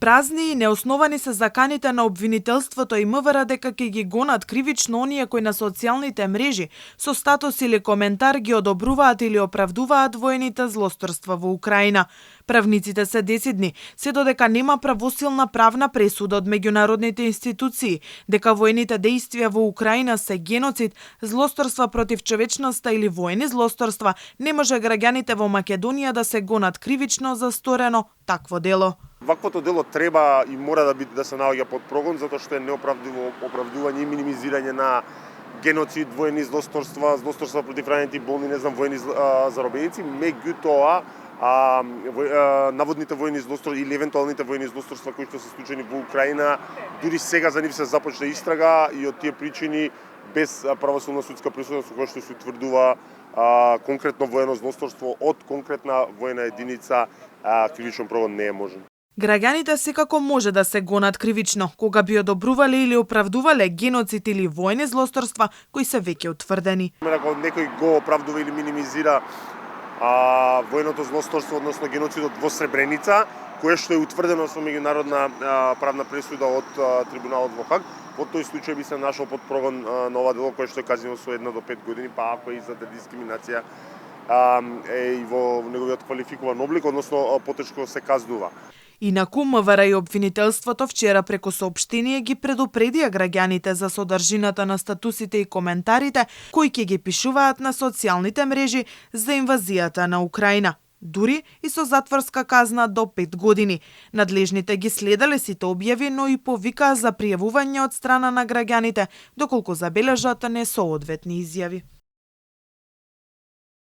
Празни и неосновани се заканите на обвинителството и МВР дека ќе ги гонат кривично оние кои на социјалните мрежи со статус или коментар ги одобруваат или оправдуваат воените злосторства во Украина. Правниците се десидни, се додека нема правосилна правна пресуда од меѓународните институции дека воените дејствија во Украина се геноцид, злосторства против човечноста или воени злосторства, не може граѓаните во Македонија да се гонат кривично за сторено такво дело. Ваквото дело треба и мора да се наоѓа под прогон, затоа што е неоправдиво оправдување и минимизирање на геноцид, воени злосторства, злосторства против ранети, болни, воени заробеници, меѓутоа наводните воени злосторства или евентуалните воени злосторства кои што се случени во Украина, дури сега за нив се започна истрага и од тие причини без правосудна судска присуда со која што се утврдува конкретно воено злосторство од конкретна воена единица, кривичен прогон не е можен. Граѓаните секако може да се гонат кривично кога би одобрувале или оправдувале геноцид или воени злосторства кои се веќе утврдени. Ако некој го оправдува или минимизира военото злосторство, односно геноцидот во Сребреница, кое што е утврдено со меѓународна правна пресуда од трибуналот во Хаг, во тој случај би се нашол под прогон на ова дело кое што е казнено со 1 до 5 години, па ако е за дискриминација и во неговиот квалификуван облик, односно потешко се казнува. Инаку МВР и обвинителството вчера преку соопштение ги предупредија граѓаните за содржината на статусите и коментарите кои ќе ги пишуваат на социјалните мрежи за инвазијата на Украина, дури и со затворска казна до 5 години. Надлежните ги следеле сите објави, но и повикаа за пријавување од страна на граѓаните, доколку забележат несоодветни изјави.